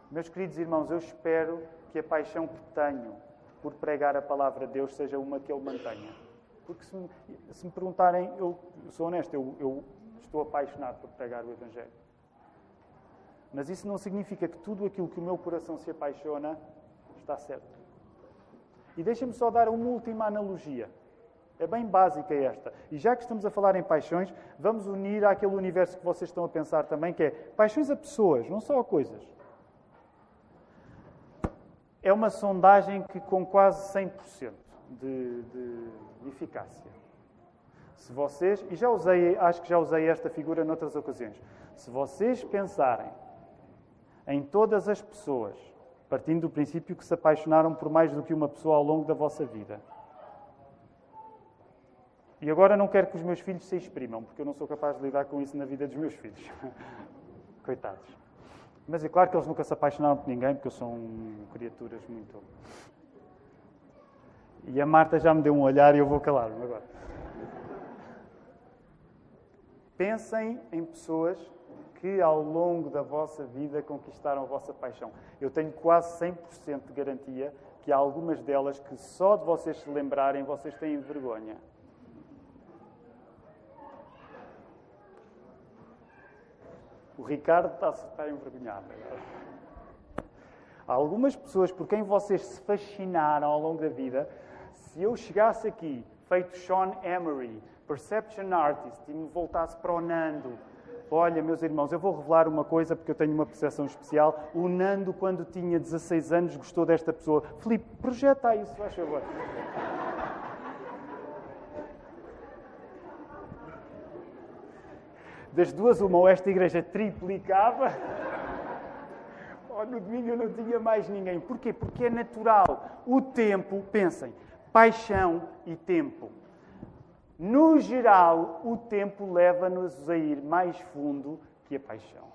Meus queridos irmãos, eu espero que a paixão que tenho por pregar a palavra de Deus seja uma que Ele mantenha. Porque se me perguntarem, eu sou honesto, eu estou apaixonado por pregar o Evangelho. Mas isso não significa que tudo aquilo que o meu coração se apaixona está certo. E deixem-me só dar uma última analogia. É bem básica esta. E já que estamos a falar em paixões, vamos unir àquele universo que vocês estão a pensar também, que é paixões a pessoas, não só a coisas. É uma sondagem que com quase 100% de eficácia. Se vocês, e acho que já usei esta figura noutras ocasiões, se vocês pensarem em todas as pessoas, partindo do princípio que se apaixonaram por mais do que uma pessoa ao longo da vossa vida, E agora não quero que os meus filhos se exprimam, porque eu não sou capaz de lidar com isso na vida dos meus filhos. Coitados. Mas é claro que eles nunca se apaixonaram por ninguém, porque são criaturas muito... E a Marta já me deu um olhar e eu vou calar-me agora. Pensem em pessoas que ao longo da vossa vida conquistaram a vossa paixão. Eu tenho quase 100% de garantia que há algumas delas que só de vocês se lembrarem, vocês têm vergonha. O Ricardo está envergonhado. Há algumas pessoas por quem vocês se fascinaram ao longo da vida. Se eu chegasse aqui, feito Sean Emery, Perception Artist, e me voltasse para o Nando, olha, meus irmãos, eu vou revelar uma coisa porque eu tenho uma percepção especial. O Nando, quando tinha 16 anos, gostou desta pessoa. Filipe, projeta isso, faz favor. Das duas, uma, ou esta igreja triplicava, ou no domingo eu não tinha mais ninguém. Porquê? Porque é natural. O tempo, pensem, paixão e tempo. No geral, o tempo leva-nos a ir mais fundo que a paixão.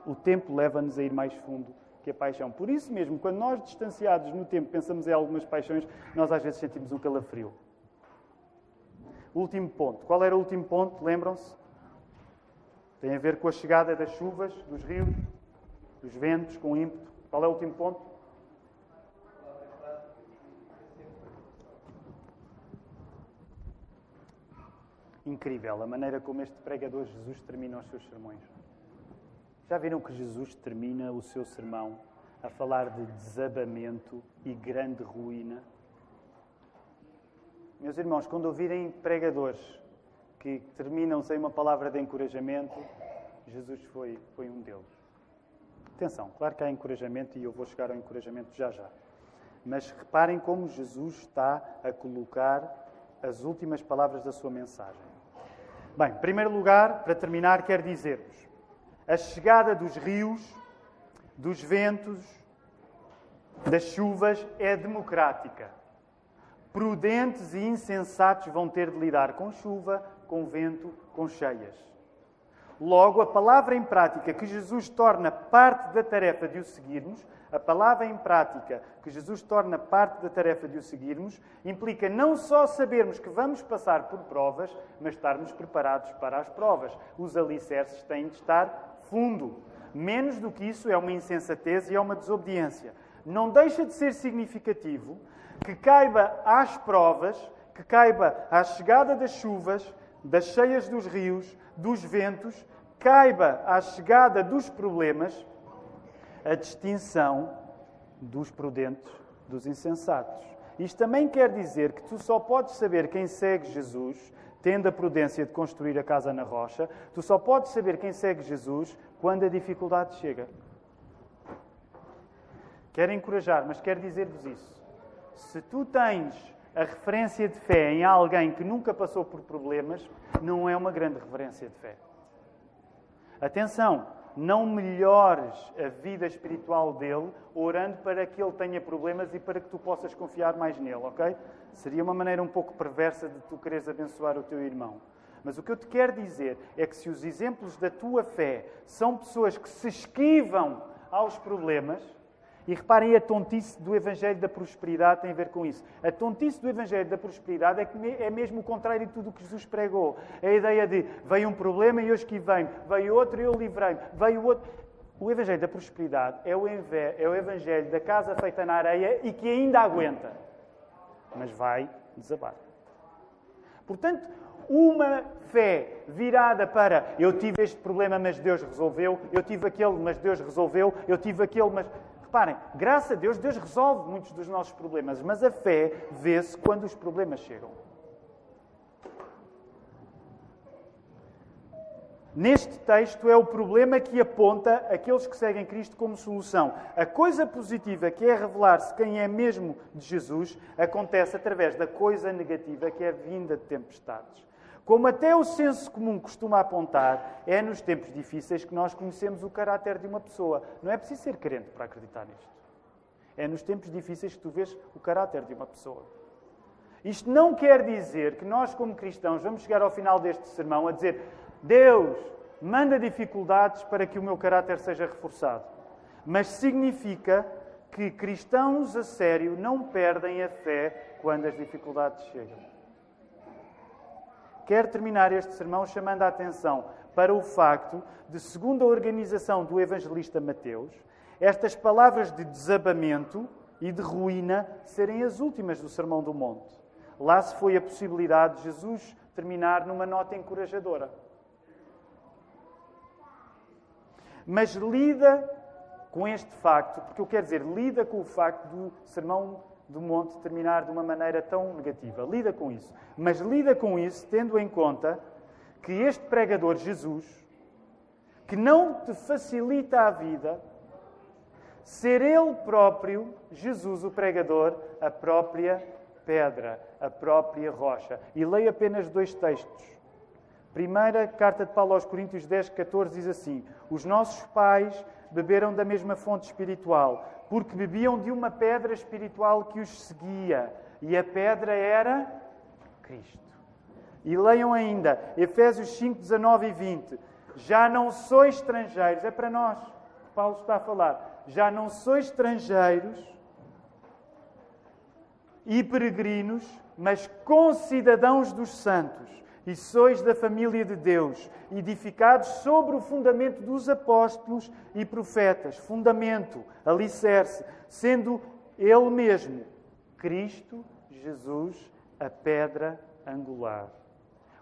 O tempo leva-nos a ir mais fundo que a paixão. Por isso mesmo, quando nós, distanciados no tempo, pensamos em algumas paixões, nós às vezes sentimos um calafrio. Último ponto. Qual era o último ponto? Lembram-se? Tem a ver com a chegada das chuvas, dos rios, dos ventos, com ímpeto. Qual é o último ponto? Incrível a maneira como este pregador Jesus termina os seus sermões. Já viram que Jesus termina o seu sermão a falar de desabamento e grande ruína? Meus irmãos, quando ouvirem pregadores que terminam sem uma palavra de encorajamento, Jesus foi um deles. Atenção, claro que há encorajamento e eu vou chegar ao encorajamento já. Mas reparem como Jesus está a colocar as últimas palavras da sua mensagem. Bem, em primeiro lugar, para terminar, quero dizer-vos, a chegada dos rios, dos ventos, das chuvas é democrática. Prudentes e insensatos vão ter de lidar com chuva, com vento, com cheias. Logo, a palavra em prática que Jesus torna parte da tarefa de o seguirmos, implica não só sabermos que vamos passar por provas, mas estarmos preparados para as provas. Os alicerces têm de estar fundo. Menos do que isso é uma insensatez e é uma desobediência. Não deixa de ser significativo que caiba às provas, que caiba à chegada das chuvas, das cheias dos rios, dos ventos, caiba à chegada dos problemas, a distinção dos prudentes dos insensatos. Isto também quer dizer que tu só podes saber quem segue Jesus, tendo a prudência de construir a casa na rocha, tu só podes saber quem segue Jesus quando a dificuldade chega. Quero encorajar, mas quero dizer-vos isso. Se tu tens a referência de fé em alguém que nunca passou por problemas, não é uma grande referência de fé. Atenção, não melhores a vida espiritual dele orando para que ele tenha problemas e para que tu possas confiar mais nele, ok? Seria uma maneira um pouco perversa de tu quereres abençoar o teu irmão. Mas o que eu te quero dizer é que se os exemplos da tua fé são pessoas que se esquivam aos problemas, e reparem, a tontice do Evangelho da Prosperidade tem a ver com isso. A tontice do Evangelho da Prosperidade é mesmo o contrário de tudo o que Jesus pregou. A ideia de, veio um problema e eu esquivei-me, veio outro e eu livrei-me, veio outro... O Evangelho da Prosperidade é o Evangelho da casa feita na areia e que ainda aguenta, mas vai desabar. Portanto, uma fé virada para eu tive este problema, mas Deus resolveu, eu tive aquele, mas Deus resolveu, eu tive aquele, mas... Reparem, graças a Deus, Deus resolve muitos dos nossos problemas, mas a fé vê-se quando os problemas chegam. Neste texto é o problema que aponta aqueles que seguem Cristo como solução. A coisa positiva, que é revelar-se quem é mesmo de Jesus, acontece através da coisa negativa, que é a vinda de tempestades. Como até o senso comum costuma apontar, é nos tempos difíceis que nós conhecemos o caráter de uma pessoa. Não é preciso ser crente para acreditar nisto. É nos tempos difíceis que tu vês o caráter de uma pessoa. Isto não quer dizer que nós, como cristãos, vamos chegar ao final deste sermão a dizer: Deus, manda dificuldades para que o meu caráter seja reforçado. Mas significa que cristãos a sério não perdem a fé quando as dificuldades chegam. Quero terminar este sermão chamando a atenção para o facto de, segundo a organização do evangelista Mateus, estas palavras de desabamento e de ruína serem as últimas do Sermão do Monte. Lá se foi a possibilidade de Jesus terminar numa nota encorajadora. Mas lida com este facto, porque eu quero dizer, lida com o facto do Sermão do Monte terminar de uma maneira tão negativa. Lida com isso. Mas lida com isso tendo em conta que este pregador, Jesus, que não te facilita a vida, ser Ele próprio, Jesus o pregador, a própria pedra, a própria rocha. E leio apenas 2 textos. Primeira carta de Paulo aos Coríntios 10, 14 diz assim: os nossos pais beberam da mesma fonte espiritual, porque bebiam de uma pedra espiritual que os seguia. E a pedra era Cristo. E leiam ainda Efésios 5, 19 e 20. Já não sois estrangeiros, é para nós que Paulo está a falar. Já não sois estrangeiros e peregrinos, mas concidadãos dos santos, e sois da família de Deus, edificados sobre o fundamento dos apóstolos e profetas, fundamento, alicerce, sendo Ele mesmo, Cristo Jesus, a pedra angular.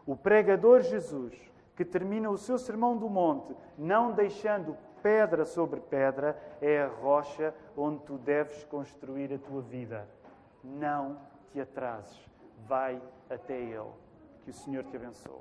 O pregador Jesus, que termina o seu Sermão do Monte, não deixando pedra sobre pedra, é a rocha onde tu deves construir a tua vida. Não te atrases. Vai até Ele. Que o Senhor te abençoe.